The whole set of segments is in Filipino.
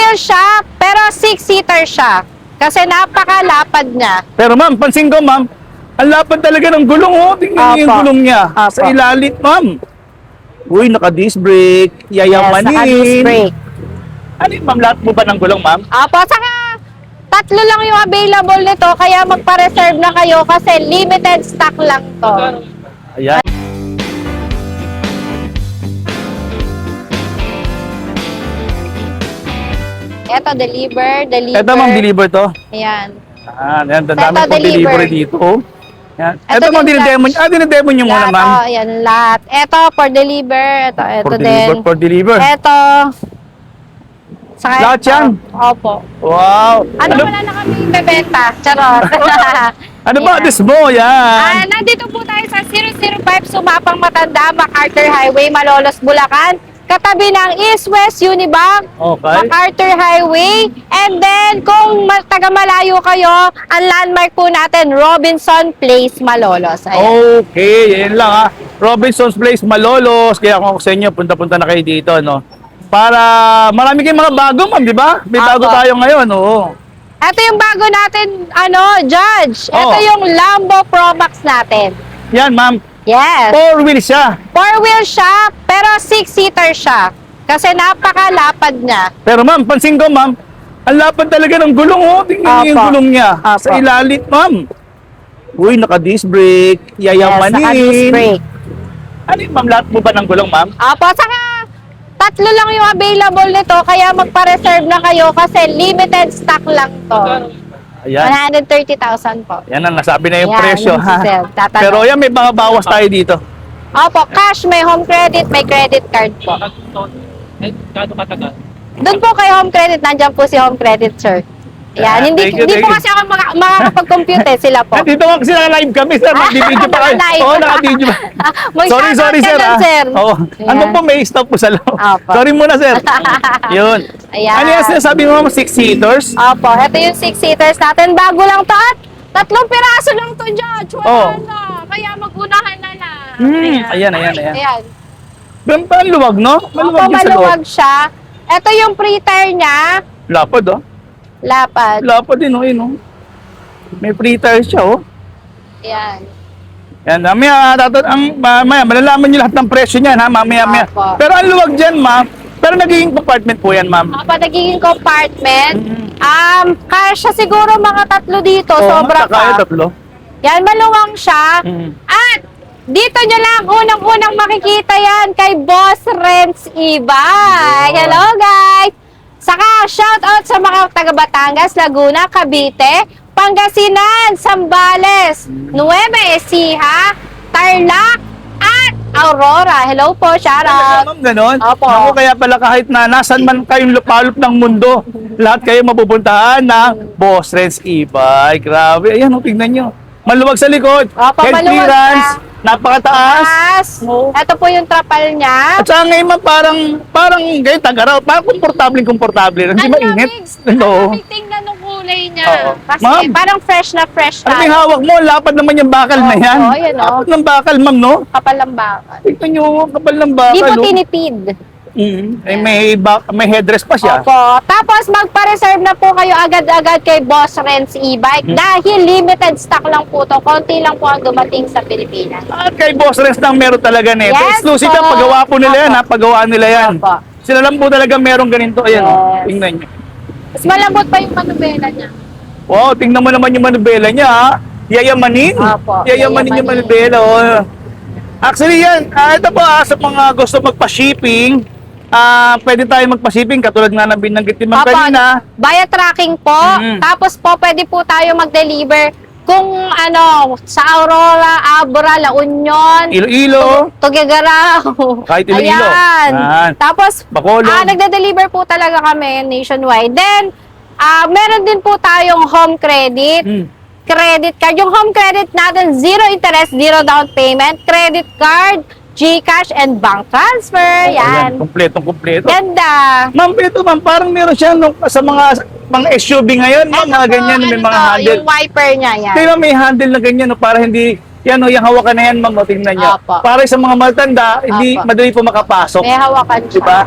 wheel siya, pero 6-seater siya. Kasi napakalapad niya. Pero ma'am, pansin ko ma'am, ang lapad talaga ng gulong oh. Tingnan niyo yung Opo. gulong niya. Opo. Sa ilalim ma'am. Uy, naka-disc brake. Yayamanin. naka-disc brake. Ano yun ma'am, lahat mo ba ng gulong ma'am? Opo, saka tatlo lang yung available nito, kaya magpa-reserve na kayo kasi limited stock lang to. Ayan. Eto, deliver. Ito ma'am, deliver to. Ayan. Ayan, Ito, dami pong deliver. delivery dito. Oh. Ayan. Ito Ito ma'am, din dinedemo nyo. Dinedemo nyo muna Lahat, ma'am. oh, ayan, lahat. Eto, for deliver. Ito din. For deliver. Eto. Saka Lahat ito. yan? Opo. Wow. Wala na kami bebenta. Charot. Ano ba? Ayan. This mo, yan. Nandito po tayo sa 005 Sumapang Matanda, MacArthur Highway, Malolos, Bulacan. Katabi ng East-West Unibank, Okay. MacArthur Highway. And then, kung taga-malayo kayo, ang landmark po natin, Robinson Place, Malolos. Ayan. Okay, yan lang ha. Robinson's Place, Malolos. Kaya kung ako sa inyo, punta-punta na kayo dito, no? Para marami kayong mga bago, ma'am, di ba? May bago Apo. tayo ngayon, oo. Ito yung bago natin, Judge. Ito Oh. yung Lambo Pro Max natin. Yan, ma'am. Yes. 4-wheel siya. 4-wheel siya, pero 6-seater siya. Kasi napakalapad niya. Pero ma'am, pansin ko, ma'am, ang lapad talaga ng gulong, oh. Tingnan niyo yung Apo. gulong niya. Apo. Sa ilalim, ma'am. Uy, naka-disc brake. Yayamanin. naka-disc brake. Ano yun, ma'am? Lahat mo ba ng gulong, ma'am? Opo, saka tatlo lang yung available nito, kaya magpa-reserve na kayo kasi limited stock lang to. Ayan. 130,000 po. Yan ang nasabi na yung Ayan, presyo, yung ha? sisel. Tatanong. Pero yan, may mga bawas tayo dito. Opo, cash, may home credit, may credit card po. Doon po kay home credit, nandyan po si home credit, sir. Ayan, hindi Thank you. po kasi ako makakapag-compute, sila po. Dito nga kasi naka-live kami, sir. Nag-video pa kayo. Naka-live. Oo, naka-video pa. Mag-shoutout Sorry, ka sir. lang, sir. Oo. Ano Ayan. po, may stop po sa loob. Opo. Sorry muna, sir. Yun. Ayan. Ano yung sinasabi mo, 6-seaters? Opo, ito yung 6-seaters natin. Bago lang to at 3 piraso lang to, Judge. Wala Oh. na. Kaya mag-unahan na lang. Ayan. Ayan. Ang luwag, no? Opo, Maluwag yung sa loob. maluwag siya. Ito yung pre-tire niya. Lapad, oh. Lapad. Lapad din, oh. Yun, oh. May pre-tire siya, oh. Ayan. Yan, mamaya, malalaman nyo lahat ng presyo niyan, ha? Mamaya. Opo. Pero ang luwag dyan, ma'am. Pero nagiging compartment po yan, ma'am. Opo, nagiging compartment. Kaya siya siguro mga 3 dito. Sobra kaya pa. tatlo. Yan, maluwang siya. Mm. At dito nyo lang unang-unang makikita yan kay Boss Renz Ibay. Hello guys! Saka shoutout sa mga taga Batangas, Laguna, Cavite, Pangasinan, Zambales, Nueva Ecija, Tarlac, at Aurora. Hello po, shoutout! Ma'am, ganon. Opo. Ako, kaya pala kahit na nasan man kayong lupalop ng mundo, lahat kayo mapupuntahan ng Boss Renz Ibay. Grabe. Ayan, tingnan nyo. Maluwag sa likod. Opo, Head maluwag clearance. na. Napakataas. Taas. Oo. Ito po yung trapal niya. At saka ngayon, ma'am, parang ganyan, tagaraw. Parang komportable. Hindi mainit. Oo. Tingnan ng kulay niya. Oo. Kasi Ma'am. parang fresh na fresh Ano yung tayo. hawak mo? Lapad naman yung bakal na yan. Oo, yan, oh. Lapad ng bakal, ma'am, no? Kapal ng bakal. Tignan nyo, kapal ng bakal. Di po oh. tinipid. May headrest pa siya. Opo. Tapos magpa-reserve na po kayo agad-agad kay Boss Renz E-Bike dahil limited stock lang po to. Konti lang po ang dumating sa Pilipinas. At kay Boss Renz lang meron talaga nito. Yes, Exclusive po. lang, paggawa po nila yan, Opo. ha? Paggawa nila yan. Opo. Sila lang po talaga meron ganito. Ayan, Yes. tingnan nyo. Mas malambot pa yung manubela niya. Wow, tingnan mo naman yung manubela niya, ha? Yayamanin. Opo, Yayamanin yung yayamanin. manubela, oh. Actually yan, ito po, sa mga gusto magpa-shipping, pwede tayo magpa-shipping katulad nga na binanggit ni Ma'am Opo, kanina. via tracking po. Mhm. Tapos po, pwede po tayo mag-deliver kung sa Aurora, Abra, La Union, Iloilo, Tuguegarao. Kahit Iloilo. Ayan. Yan. Tapos, Bacolod. nagde-deliver po talaga kami nationwide. Then, meron din po tayong home credit, credit card. Yung home credit natin, 0 interest, 0 down payment, credit card, GCash, and bank transfer. Ayan, Yan. kompletong-kompleto. Ganda. Ma'am, ito ma'am, parang meron siya sa mga SUV ngayon, ma'am, mga Ito po, ganyan, may ano mga to, handle. Yung wiper niya, yan. Tingnan, may handle na ganyan, no, para hindi, yan o, yung hawakan na yan, ma'am, o, tingnan nyo. Opo. Para sa mga matanda, hindi Opo. madali po makapasok. May hawakan siya. Diba?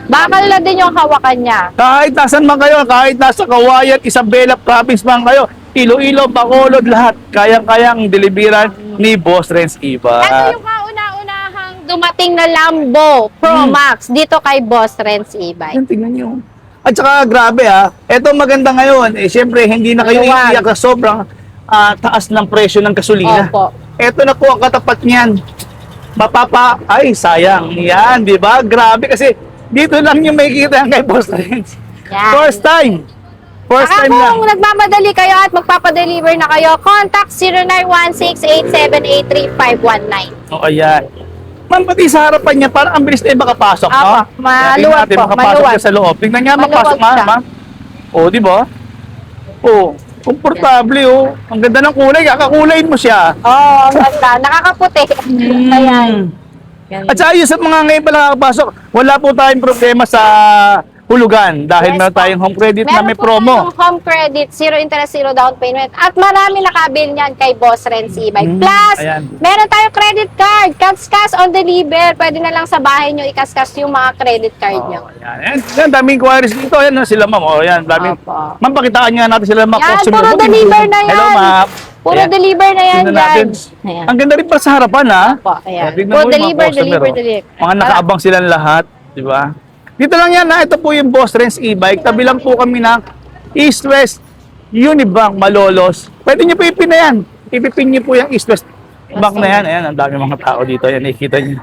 Bakal na din yung hawakan niya. Kahit nasan man kayo, kahit nasa Kawayan, Isabela Province man kayo, Iloilo, Bacolod, lahat, kayang-kayang deliveran ni Boss Renz Ito e-bike. yung kauna-unahang dumating na Lambo Pro Max dito kay Boss Renz e-bike. Yan, tingnan nyo. At saka grabe eto maganda ngayon, syempre hindi na kayo Maluwag. iiyak sa sobrang taas ng presyo ng gasolina. Opo. Eto na po ang katapat niyan. Ay sayang. Yan, di ba? Grabe kasi dito lang yung makikita yan kay Boss Renz. Yan. First time. First Saka time lang. kung nagmamadali kayo at magpapadeliver na kayo, contact 0916-878-3519. O ayan. Ma'am, pati sa harapan niya, parang ang bilis na yung makapasok, no? Apa, maluwag Tingnan natin, po, makapasok maluwag. siya sa loob. Tingnan niya, Maluwag makapasok, siya. ma'am. O, di ba? O, komportable, oh. Ang ganda ng kulay, kakakulayin mo siya. Oo, basta. Nakakaputi. Ayan. Yan. At saka yun, sa mga ngayon pala nakapasok, wala po tayong problema sa hulugan dahil Yes meron po. tayong home credit na may po promo. tayong home credit, zero interest, zero down payment. At marami nakabil niyan kay Boss Renz e-bike. Plus, ayan. meron tayong credit card. Cash on deliver. Pwede na lang sa bahay nyo ikaskas yung mga credit card nyo. Ayan, ayan, daming inquiries dito. Ayan, sila ma'am. O, ayan, daming. Opo. Ma'am, pakitaan niya natin sila mga Yan, customer. puro deliver na yan. Hello, ma'am. Puro Ayan. deliver na yan, Tingnan natin. guys. Ayan. Ang ganda rin pa sa harapan, ha? Opo, ayan. Tingnan Puro mo yung mga deliver, customer, deliver, oh. deliver. Mga nakaabang silang lahat, di ba? Dito lang yan, ha? Ito po yung Boss Renz e-bike. Tabi lang po kami ng East-West Unibank Malolos. Pwede nyo po ipin na yan. Ipipin nyo po yung East-West Bank na yan. Ayan, ang dami mga tao dito. Ayan, nakikita nyo.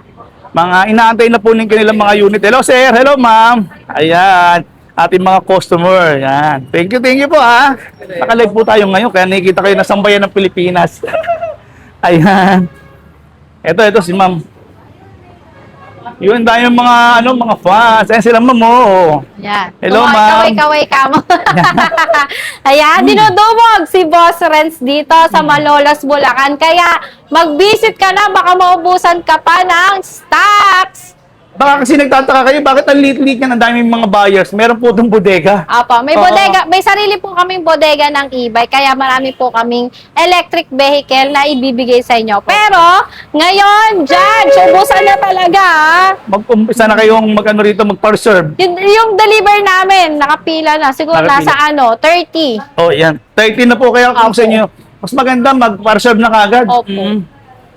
Mga inaantay na po ng kanilang mga unit. Hello, sir. Hello, ma'am. Ayan. Ating mga customer. Ayan. Thank you po, ha. Nakalive po tayo ngayon. Kaya nakikita kayo na sambayan ng Pilipinas. Ayan. Ito si ma'am. Yun tayo mga fans. Ayan sila ma'am, oh. Yan. Hello, ma'am. Kaway ka mo. Ayan, dinudumog si Boss Renz dito sa Malolos, Bulacan. Kaya mag-visit ka na, baka maubusan ka pa ng stocks. Baka kasi nagtataka kayo, bakit ang liit-liit niya ng daming mga buyers? Meron po itong bodega. Apo, may Oo. bodega, may sarili po kaming bodega ng e-bike, kaya marami po kaming electric vehicle na ibibigay sa inyo. Pero, ngayon, Judge, ubusan na talaga, ah. Mag-umpisa na kayong mag-reserve. Yung deliver namin, nakapila na. Siguro Nakapila. nasa 30. Oh, yan. 30 na po kaya kung Opo. sa inyo. Mas maganda mag-reserve na kagad. Opo.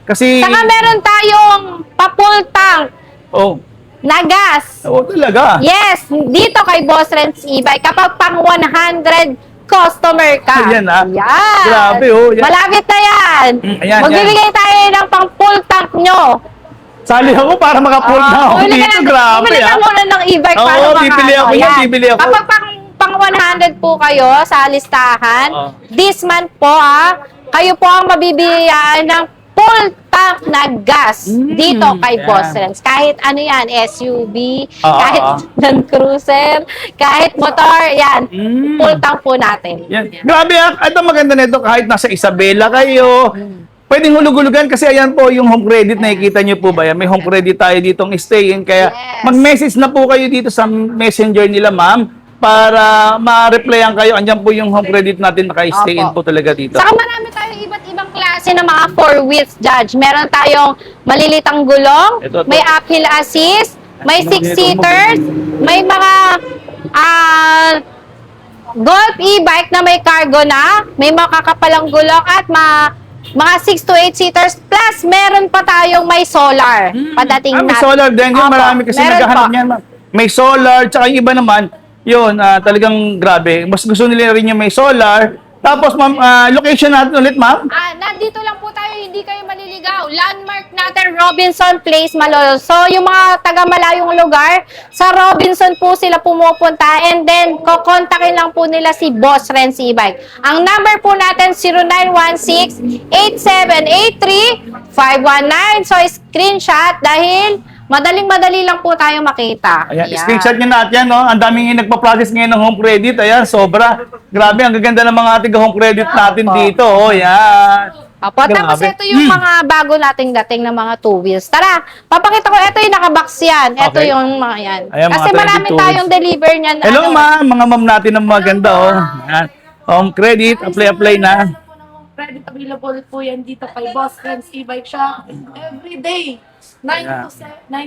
Kasi, Saka meron tayong pa-full tank oh, na gas. talaga. Yes, dito kay Boss Renz e-bike kapag pang 100 customer ka. Ayan, ah. Yan. Grabe, oh. Yan. Malapit na yan. Ayan, Magbibigay tayo ng pang full tank nyo. Sali ako para maka-pull na ako Bumili ka dito. na- Grabe, bumili ka ah. muna ng e-bike Oo, para bibili ako yan, Yan. bibili ako. Kapag pang 100 po kayo sa listahan, Oo. this month po kayo po ang mabibigyan ng full tank na gas dito kay yan. Boss Renz. Kahit ano yan, SUV, Oo, kahit oo. Land Cruiser, kahit motor, yan. Mm. Full tank po natin. Yan. Grabe, ito maganda nito kahit nasa Isabela kayo. Pwedeng hulug-hulugan kasi ayan po yung home credit, nakikita nyo po ba yan? May home credit tayo ditong stay-in. Kaya Yes. mag-message na po kayo dito sa messenger nila, ma'am, para ma-replyan kayo. Andyan po yung home credit natin, naka-stay-in Opo. po talaga dito. Saka marami tayong iba't ibang klase ng mga four wheels, Judge. Meron tayong malilitang gulong, Ito. may uphill assist, may Ano ba 6-seaters, may mga Golf e-bike na may cargo na, may makakapalang gulong at mga 6 to 8 seaters plus meron pa tayong may solar padating May natin. solar din. Yung Opo, marami kasi meron naghahanap po. niyan, ma'am. May solar, tsaka yung iba naman, yun, talagang grabe. Mas gusto nila rin yung may solar. Tapos, ma'am, location natin ulit, ma'am. Nandito lang po tayo, hindi kayo maliligaw. Landmark natin, Robinson Place, Malolos. So, yung mga taga-malayong lugar, sa Robinson po sila pumupunta and then, kokontakin lang po nila si Boss Renz e-bike. Ang number po natin, 0916-8783-519. So, screenshot dahil madaling-madali lang po tayo makita. Ayan, screenshot nyo natin, no? Ang daming nagpa-process ngayon ng home credit. Ayan, sobra. Grabe, ang gaganda ng mga ating home credit natin dito. Oh, yan. Opo, tapos Grabe. ito yung mga bago nating dating ng mga two wheels. Tara, papakita ko. Ito yung nakabox yan. Ito Okay. yung mga yan. Ayan, Kasi mga marami 22 tayong deliver niyan. na Hello, ano. ma'am. Mga ma'am natin ang maganda, oh. Ayan. Home credit, apply na. Credit available po yan dito kay Boss Renz e-bike shop. Every day, 9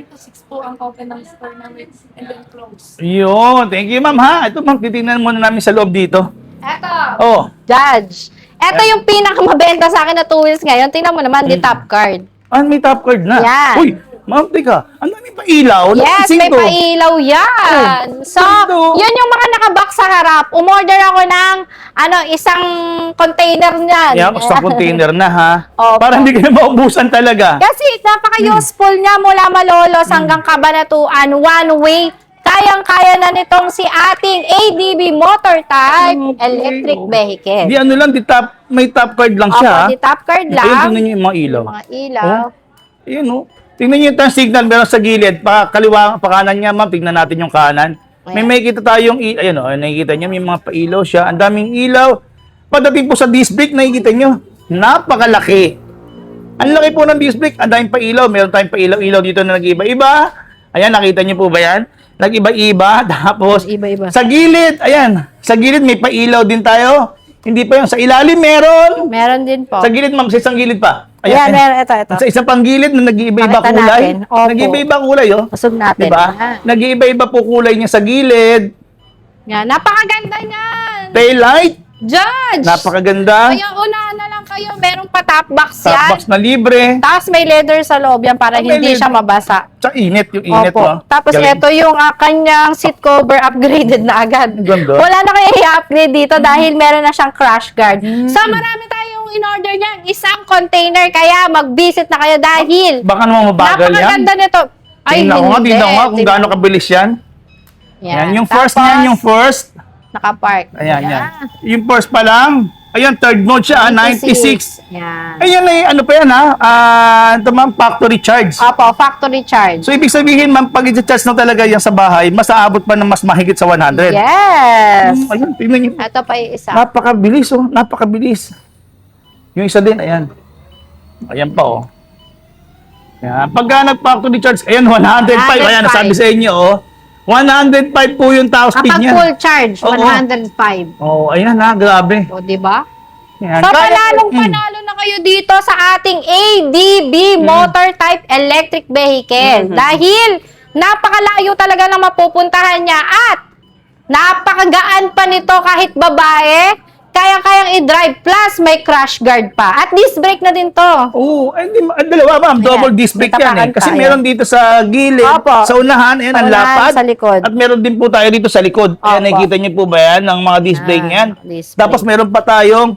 to 6 po ang open ng store namin and then close. Yun. Thank you, ma'am, ha? Ito, ma'am, titingnan muna namin sa loob dito. Eto, Oh. Judge. Eto yung pinakamabenta sa akin na 2 wheels ngayon. Tingnan mo naman, the top card. May top card na. Yan. Uy, ma'am, teka. Ang dami pa ilaw. Yes, may pailaw yan. So, Ito. yun yung mga nakabox sa harap. Umorder ako ng isang container niyan. Yan, basta container na, ha? Opo. Para hindi kayo maubusan talaga. Kasi napaka-useful niya mula Malolos hanggang Cabanatuan, one way. Kayang-kaya na nitong si ating ADB motor type electric vehicle. Di ano lang, may top card lang siya, ha? Opo, di top card lang. Ayun, tingnan niyo yung mga ilaw. Mga ilaw. Oh. Ayun, oh. Tingnan niyo yung turn signal, meron sa gilid. Kaliwa, kanan niya, ma'am. Tingnan natin yung kanan. May makikita tayong, ayun, oh, nakikita niyo, may mga pailaw siya. Ang daming ilaw. Pagdating po sa disc brake, nakikita niyo, napakalaki. Ang laki po ng disc brake, ang daming pailaw. Meron tayong pailaw-ilaw dito na nag-iba-iba. Ayan, nakita niyo po ba yan? Nag-iba-iba. Tapos, Iba-iba. sa gilid, ayan, sa gilid may pailaw din tayo. Hindi pa yun. Sa ilalim, meron. Meron din po. Sa gilid, ma'am, sa isang gilid pa. Ayan, meron. Ito. Sa isang pang gilid na nag-iiba-iba Pakita kulay. natin. Opo. Nag-iiba-iba kulay, oh. Usog natin. Diba? Ayan. Nag-iiba-iba po kulay niya sa gilid. Yan. Napakaganda niyan. Taillight, Judge! napakaganda. Kaya unahan na lang kayo. Merong pa top box Top yan. box na libre. Tapos may leather sa loob yan para May hindi siya leather. mabasa. Sa init, yung init, Opo. oh. Tapos Galing. ito yung kanyang seat cover upgraded na agad. Ganda. Wala na kayo i-upgrade dito dahil meron na siyang crash guard. So marami tayong in-order niyan. Isang container. Kaya mag-visit na kayo dahil Baka naman mabagal yan. napakaganda nito. Tingnan ko nga, hindi. tingnan ko nga kung Tingnan. gaano kabilis yan. Yan, yung first Tapos, niyan, yung first. nakapark. Ayan, yan. Yung first pa lang. Ayan, third mode siya, 96. Yan. Ayan, ano pa yan, ha? Ito, ma'am, factory charge. Opo, factory charge. So, ibig sabihin, ma'am, pag i-charge na talaga yan sa bahay, mas aabot pa ng mas mahigit sa 100. Yes. Ayun, tingnan niyo. Ito pa yung isa. Napakabilis, oh. Napakabilis. Yung isa din, ayan. Ayan pa, oh. Ayan. Pagka nag-factory charge, ayan, 105. Ayan, 105. nasabi sa inyo, oh. 105 po yung top speed Kapag niya. full charge, Oo. 105. Oh, ayan, ha. Grabe. O, di ba? Ayan. So, Kaya- panalo na kayo dito sa ating ADB motor type electric vehicle. Dahil napakalayo talaga na mapupuntahan niya at napakagaan pa nito kahit babae. Kaya-kayang i-drive plus may crash guard pa. At disc brake na din to. Oo, ay, dalawa, ma'am. Double Ayan, disc brake may yan, eh. tapakan Kasi tayo. meron dito sa gilid, Opo. sa unahan, ayan, ang Sa unahan, lapad. sa likod. At meron din po tayo dito sa likod. Ayan, Opo. nakikita niyo po ba yan, ng mga disc brake niyan? disc brake. Tapos meron pa tayong,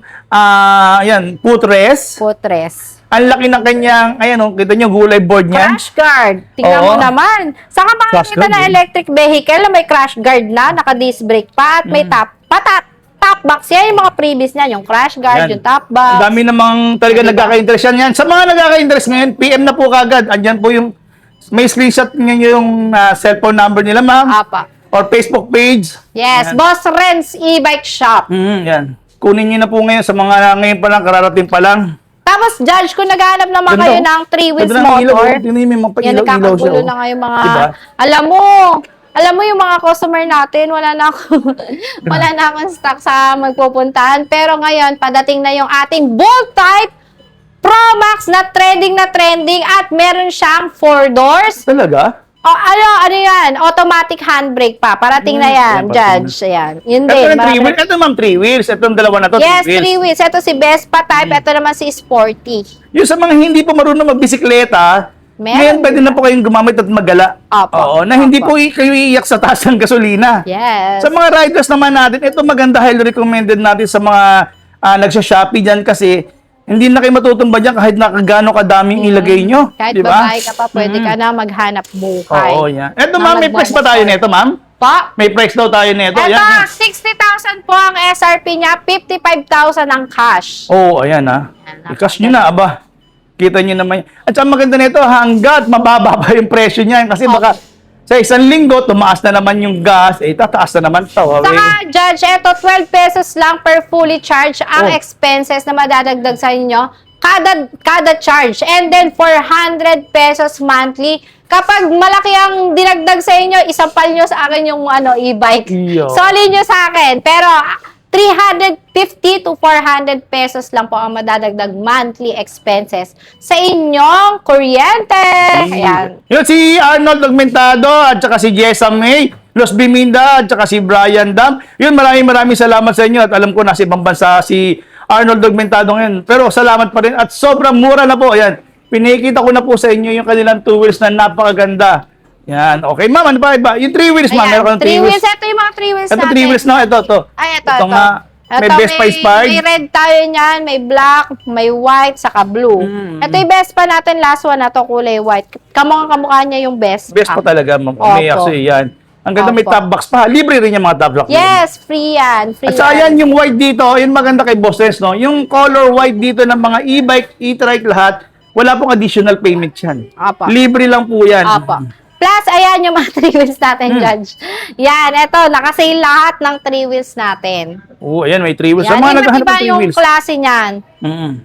ayan, footrest. Footrest. Ang laki ng kanyang, ayan, oh, kita niyo, gulay board niyan. Crash guard. Tingnan Oo. mo naman. Saka Crash makikita guard, na eh. electric vehicle na may crash guard na, naka-disc brake pa, at may top box. Yan yung mga previous niyan, yung crash guard, Yan. yung top box. Ang dami namang talaga Diba? nagkaka-interest yan. Sa mga nagkaka-interest ngayon, PM na po kagad. Andyan po yung, may screenshot niyo yung cellphone number nila, ma'am. Apa. Or Facebook page. Yes, Yan. Boss Renz e-bike shop. Yan. Kunin niyo na po ngayon sa mga ngayon pa lang, kararating pa lang. Tapos, Judge, kung naghahanap naman Ganda, kayo oh. ng 3 wheels Ganda ng ilaw, motor, oh. Tingnan niyo, may mga yan, pailaw-ilaw siya, nagkakagulo oh. na kayo mga, Diba? alam mo yung mga customer natin, wala na akong stock sa magpupuntahan. Pero ngayon, padating na yung ating Bolt type Pro Max na trending at meron siyang 4 doors. Talaga? O, ano yan? Automatic handbrake pa. Parating na yan, ayan, parating Judge. Ayan. Yun Ito din. yung 3 marami- wheels. Ito, ma'am, 3 wheels. Ito yung dalawa na to, 3 Yes, wheels. 3 wheels. Ito si Vespa type. Ito naman si Sporty. Yung sa mga hindi po marunong magbisikleta, Meron. ngayon pwede na po kayong gumamit at magala. Opo. Oo, na hindi Opo. po kayo iiyak sa taas ng gasolina. Yes. Sa mga riders naman natin, ito maganda, highly recommended natin sa mga nagsha-Shopee dyan kasi hindi na kayo matutumba dyan kahit nakagano kadaming ilagay nyo. Kahit Di ba? babae ka pa, pwede ka na maghanap buhay. Oo, yan. Ito, ma'am, may price pa tayo nito, ma'am? Pa? May price daw tayo nito. Ito, Ayan. 60,000 po ang SRP niya, 55,000 ang cash. Oo, ayan ha. I-cash nyo na, aba. Kita nyo naman. At saka maganda nito, hanggat mababa pa yung presyo niyan. Kasi baka sa isang linggo, tumaas na naman yung gas. Eh, tataas na naman ito. Saka, Judge, ito, 12 pesos lang per fully charge ang Oh. expenses na madadagdag sa inyo. Kada charge. And then, 400 pesos monthly. Kapag malaki ang dinagdag sa inyo, isampal nyo sa akin yung e-bike. Iyo. Soli nyo sa akin. Pero, 350 to 400 pesos lang po ang madadagdag monthly expenses sa inyong kuryente. Ayan. Yun si Arnold Augmentado at saka si Jessa May, Los Biminda at saka si Brian Dam. Yun, maraming salamat sa inyo at alam ko nasa ibang bansa si Arnold Augmentado ngayon. Pero salamat pa rin at sobrang mura na po. Ayan, pinikita ko na po sa inyo yung kanilang 2 wheels na napakaganda. Yan, okay ma'am, ano ba iba? Yung 3 wheels ma'am, meron ka ng 3 wheels. Ito yung mga 3 wheels Ito natin. 3 wheels na, ito. Ay, ito. nga, may Vespa inspired. May red tayo niyan, may black, may white, saka blue. Ito yung Vespa natin, last one na to, kulay white. Kamukha niya yung Vespa. Vespa talaga ma'am, Opo. may actually yan. Ang ganda, may Opo. top box pa. Libre rin yung mga top box. Yes, free yan. Free At saka yan, yung white dito, yun maganda kay Boss Renz, no? Yung color white dito ng mga e-bike, e-trike lahat, wala pong additional payment yan. Opo. Libre lang po yan. Opo. Plus, ayan yung mga 3 wheels natin, Judge. Yan, eto, nakasale lahat ng 3 wheels natin. Oo, ayan, may 3 wheels. Sa Yan, mga iba't naghahanap iba ng 3 yung wheels. klase niyan.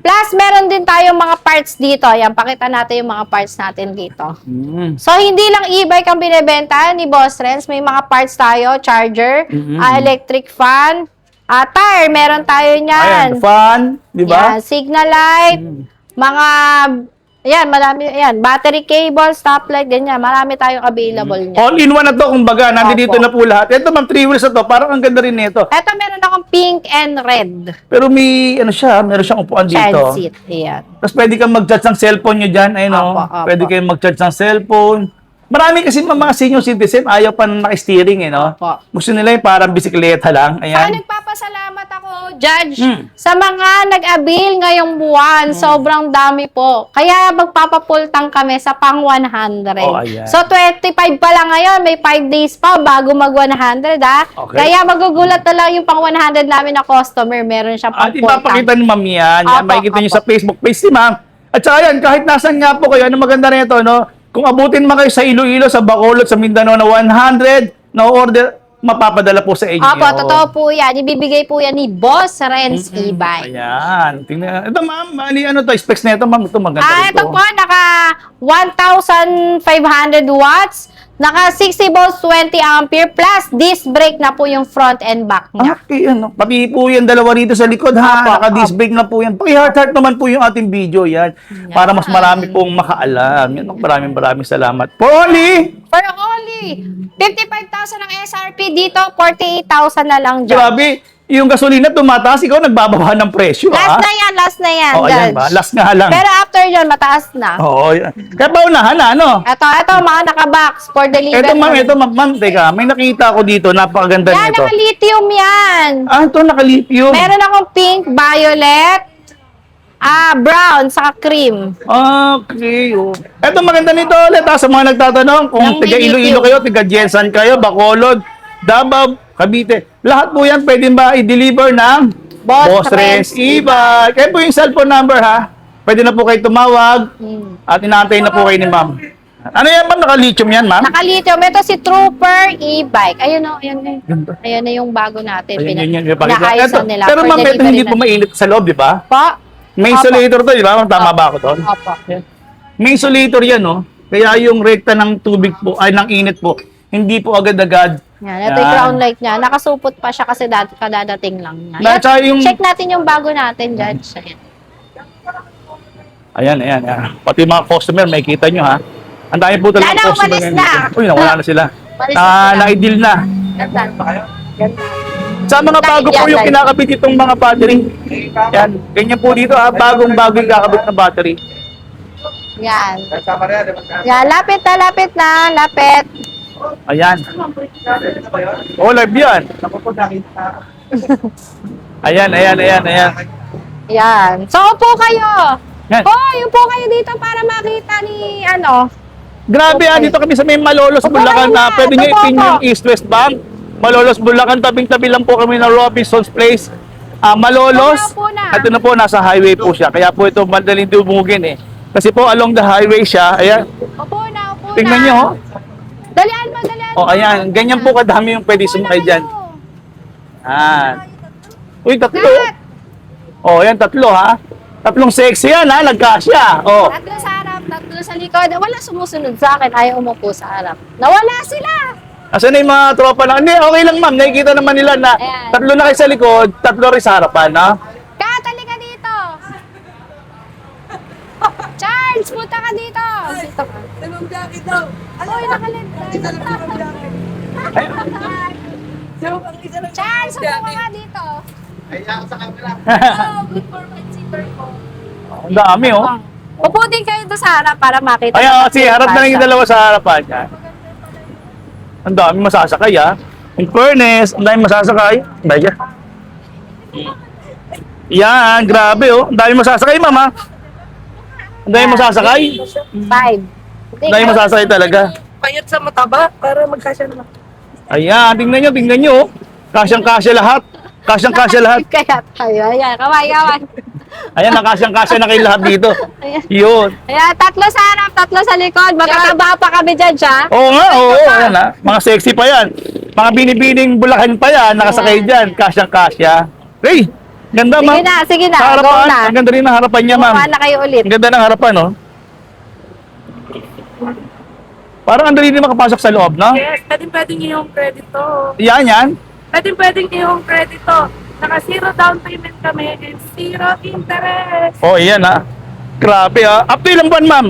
Plus, meron din tayong mga parts dito. Yan, pakita natin yung mga parts natin dito. So, hindi lang e-bike ang binibenta ni Boss Renz. May mga parts tayo, charger, electric fan, tire, meron tayo niyan. Ayan, fan, di ba? Yan, signal light, mga, ayan, marami, ayan, battery cable, stoplight, ganyan. Marami tayong available niyan. All in one na to, kumbaga, nandito Opo. na po lahat. Ito ma'am, 3 wheels na to, parang ang ganda rin nito. Eto, meron akong pink and red. Pero may, ano siya, meron siyang upuan dito. Child seat, ayan. Tapos pwede kang mag-charge ng cellphone nyo dyan, ayun o. Opo, opo. Pwede kayong mag-charge ng cellphone. Marami kasi mga senior citizen, ayaw pa naka-steering, eh, no? Opo. Gusto nila yung parang bisikleta lang, ayan. Nagpapasalamat ako, Judge, sa mga nag-avail ngayong buwan. Sobrang dami po. Kaya magpapapultang kami sa pang 100. Oh, ayan. So, 25 pa lang ngayon. May 5 days pa bago mag 100, ha? Okay. Kaya magugulat na lang yung pang 100 namin na customer. Meron siyang At pang-pultang. ipapakita ni ma'am yan. Yan, Opo, makikita nyo opo. sa Facebook page ni ma'am. At saka yan, kahit nasan nga po kayo, ano maganda na ito, no? Kung abutin man kayo sa Iloilo, sa Bacolod, sa Mindanao na 100 na order, mapapadala po sa inyo. Opo, totoo po yan. Ibibigay po yan ni Boss Renz E-Bike. Ayan. Tingnan. Ito ma'am, mali ano to, specs na ito ma'am. Ito maganda ito. Ito po, naka 1,500 watts, naka 60 volts, 20 ampere, plus disc brake na po yung front and back niya. Okay, ano. Pati po yan, dalawa rito sa likod ha. Opo, Naka-disc brake na po yan. Paki-heart naman po yung ating video yan. Para mas marami pong makaalam. Yan, maraming salamat. For only, For only 55,000 ang SRP dito, 48,000 na lang dyan. grabe, yung gasolina tumataas, ikaw nagbababa ng presyo ha. Last na yan, Oh, ayan Judge. ba? Last nga lang. Pero after dyan, mataas na. Oo, yan. Kaya paunahan na, ano? Ito, mga naka-box for delivery. Ito ma'am, teka, may nakita ko dito, napakaganda Yan, nito. naka-lithium yan. Ito naka-lithium. Meron akong pink, violet, brown, saka cream. Okay. Oh. Ito maganda nito ulit sa mga nagtatanong kung Ng tiga Iloilo lithium. kayo, tiga Jensan kayo, Bacolod, Davao, Cavite. Lahat po yan pwede ba i-deliver ng Boss Renz Renz E-Bike. Kaya po yung cellphone number ha. Pwede na po kayo tumawag at inaantay na po kayo ni ma'am. Ano yan ma'am? Naka-lithium yan ma'am? Naka-lithium. Ito si Trooper E-Bike. Ayun o, ayan na. Ganda. Ayan na yung bago natin. Ayun, yun. Ipakita. Pinaayusan Ito, nila. pero for ma'am, ito delivery hindi na. po mainit sa loob, di ba? Po? May Opo. insulator to, di ba? Tama ba ako doon? Opo. May insulator yan, no? Kaya yung rekta ng tubig po, ay ng init po, hindi po agad-agad. Yan, ito yung crown light niya. Nakasupot pa siya kasi kadadating lang niya. Na, tsaka yung... Check natin yung bago natin, Judge. Ayan. Ayan. Pati mga customer, may kita nyo, ha? Ang dami po talaga Sana customer. umalis ngayon na. dito. Uy, nawala na sila. Umalis na sila. Na-ideal na. Ganda. Ganda. Sa mga bago po Yan, yung yan. kinakabit itong mga battery. Yan. Ganyan po dito, ha? Bagong-bago yung kakabit na battery. Yan. Yan, lapit na. Lapit. Ayan. Oh, live yan. Ayan. Yan. So, upo kayo. Yan. Hoy, upo kayo dito para makita ni, Grabe Okay. dito kami sa may Malolos, Opo, Bulacan na ayan, pwede nyo opo, ipin opo. yung East-West Bank. Malolos, Bulacan, tabing-tabi lang po kami ng Robinson's Place. Malolos, Opo na. ito na po, nasa highway po siya. Kaya po ito madaling dumugin eh. Kasi po along the highway siya, ayan. Upo na. Tingnan nyo, oh. Dalian mo. Oh, ayan, ganyan po kadami yung pwede sumakay dyan. Uy, tatlo. Lahat. Oh, ayan, tatlo ha. Tatlong sexy yan ha, nagkasya. Oh. Tatlo sa harap, tatlo sa likod. Wala sumusunod sa akin. Ayaw umupo sa harap. Nawala sila. Asan na yung mga tropa lang? Hindi, okay lang ma'am. Nakikita naman nila na Ayan. tatlo na kayo sa likod, tatlo rin sa harapan, no? Katali ka dito! Charles, punta ka dito! Dito ka. Dalawang jacket daw. Uy, nakalit. So, ang isa lang. Charles, upo ka dito. Oh, good for my seater po. Ang dami, oh. Upo din kayo doon sa harap para makita. Ayan, na kasi harap na lang yung dalawa sa harapan. Yan. Ang dami masasakay, ah. In fairness, ang dami masasakay. Baya. Yan, grabe, oh. Ang dami masasakay, mama. Ang dami masasakay. 5. Ang dami masasakay talaga. Payat sa mataba para magkasya naman. Ayan, tingnan nyo, oh. Kasyang-kasya lahat. Kasyang-kasya lahat. Kaya tayo. Ayan, kaway. Ayan, nakasyang-kasya na kayo lahat dito. Ayan. Yun. Ayan, tatlo sa harap, tatlo sa likod. Magkataba pa kami dyan, siya. Oo nga, oo. Ayan, ha. Mga sexy pa yan. Mga binibining bulakan pa yan. Nakasakay dyan. Kasyang-kasya. Hey, ganda, ma'am. Sige na, Sa go harapan. na. Ang ganda rin ng harapan niya, ma'am. Kuha na kayo ulit. Ang ganda ng harapan, oh. Parang ang dali din makapasok sa loob, no? Yes, pwedeng nyo yung credito. Yan. Pwedeng nyo yung credito. Naka zero down payment kami and zero interest. Oh, iyan, ha. Grabe, ha. Up to ilang buwan, ma'am?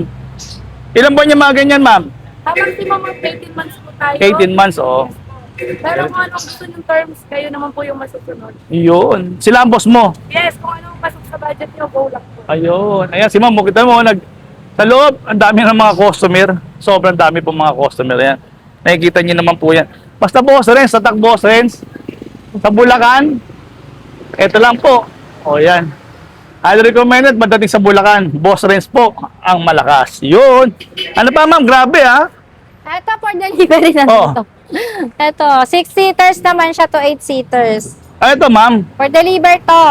Ilang buwan yung mga ganyan, ma'am? Habang si mama 18 months po tayo. 18 months, oh. Pero kung anong gusto ng terms, kayo naman po yung masusunod. Yun. Sila ang boss mo. Yes, kung anong pasok sa budget nyo, go lang po. Ayun. Ayan, si ma'am, kita mo, sa loob, ang dami ng mga customer. Sobrang dami po mga customer yan. Nakikita niyo naman po yan. Basta Boss Renz, tatak Boss Renz. Sa Bulacan, ito lang po. O yan. Highly recommended, pagdating sa Bulacan, Boss Renz po, ang malakas. Yun. Ano pa ma'am, grabe ha. Ito for delivery na Oh. dito. Ito, 6-seaters naman siya to 8-seaters. Ito ma'am. For deliver to.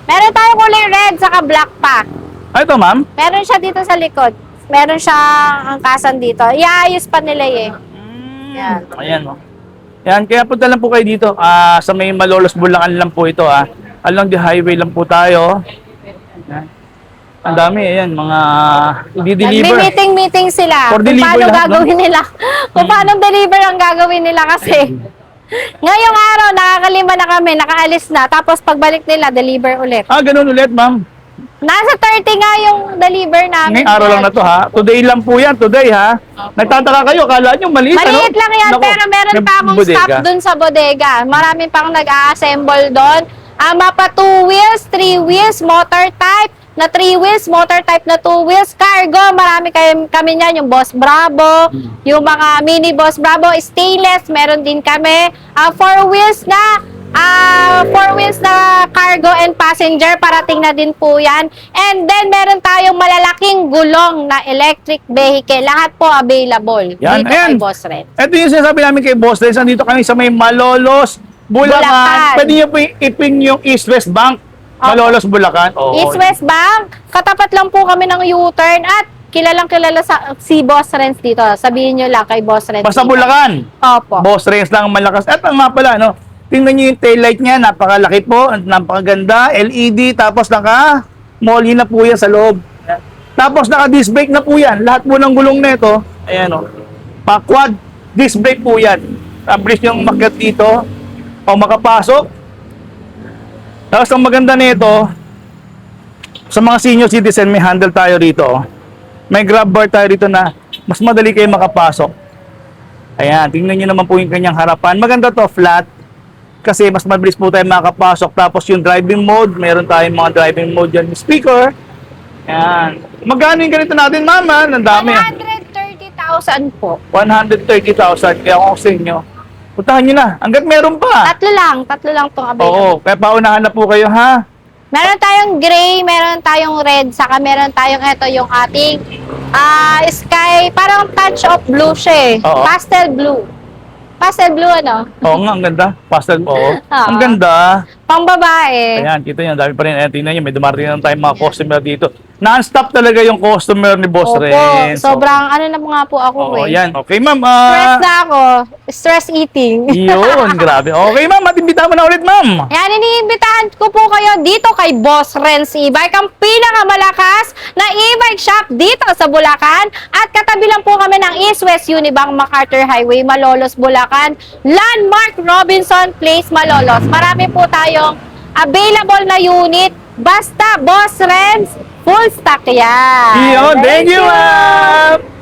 Meron tayong kulay red saka black pa. Ito ma'am. Meron siya dito sa likod. Meron siya angkasan dito. Iaayos pa nila eh. Yan. Ayan o. Yan, kaya punta lang po kayo dito. Sa may Malolos, Bulacan lang po ito ha. Along the highway lang po tayo. Yan. Ang dami, ayan, mga i-deliver. Meeting sila. For Kung deliver paano lahat, no? gagawin nila. Kung paano deliver ang gagawin nila kasi. Ngayong araw, nakakalima na kami, nakaalis na. Tapos pagbalik nila, deliver ulit. Ganun ulit ma'am. Nasa 30 nga yung deliver namin. Ngayong araw lang na to ha. Today lang po yan, today ha. Nagtataka kayo, kala nyo maliit, ano? Maliit lang yan, Naku, pero meron may pa akong bodega. stop dun sa bodega. Marami pang nag-a-assemble dun. Mapa 2 wheels, 3 wheels, motor type na 3 wheels, motor type na 2 wheels, cargo, marami kami niyan, yung Boss Bravo, yung mga mini Boss Bravo, stainless, meron din kami. 4 wheels na 4 wheels na cargo and passenger, parating na din po yan. And then, meron tayong malalaking gulong na electric vehicle. Lahat po available Yan, dito ayan. kay Boss Red. Ito yung sinasabi namin kay Boss Renz. Nandito kami sa may Malolos, Bulacan. Bulacan. Pwede nyo po ipin yung East-West Bank. Malolos, Bulacan. Oo. East-West Bank, katapat lang po kami ng U-turn at kilala si Boss Renz dito. Sabihin nyo lang kay Boss Renz. Basta dito. Bulacan. Opo. Boss Renz lang ang malakas. At ang nga pala, no? Tingnan nyo yung taillight niya, napakalaki po, napakaganda, LED, tapos naka-molly na po yan sa loob. Tapos naka-disc brake na po yan. Lahat po ng gulong na ito, ayan o, pa-quad disc brake po yan. Abilis yung makyat dito, o makapasok. Tapos ang maganda nito, sa mga senior citizen, may handle tayo rito. May grab bar tayo rito na mas madali kayo makapasok. Ayan, tingnan nyo naman po yung kanyang harapan. Maganda to, flat. Kasi mas mabilis po tayo makakapasok. Tapos yung driving mode, meron tayong mga driving mode dyan. Speaker. Ayan. Magkano yung ganito natin, mama? Ang dami. 130,000 po. 130,000. Kaya kung sa inyo, puntahan nyo na. Hanggat meron pa. Tatlo lang itong available. Oo, kaya paunahan na po kayo, ha? Meron tayong gray, meron tayong red, saka meron tayong ito yung ating sky, parang touch of blue siya eh. Oo. Pastel blue. Pastel blue ano? Oo nga, ang ganda. Pastel, oo. Oo. Ang ganda. Pang babae. Ayan, kita nyo, dami pa rin. Ayan, tingnan nyo, may dumarating na tayong mga customer dito. Non-stop talaga yung customer ni Boss Opo, Renz. sobrang ano na nga po ako Oo, eh. yan. Okay, ma'am. Stress na ako. Stress eating. Yun, grabe. Okay, ma'am. Matimbita mo na ulit, ma'am. Yan, iniimbitahan ko po kayo dito kay Boss Renz E-Bike, ang pinakamalakas na e-bike shop dito sa Bulacan. At katabi lang po kami ng East West Unibank MacArthur Highway, Malolos, Bulacan. Landmark Robinson Place, Malolos. Marami po tayong available na unit. Basta Boss Renz, full stock yan. Yun, thank you, ma'am.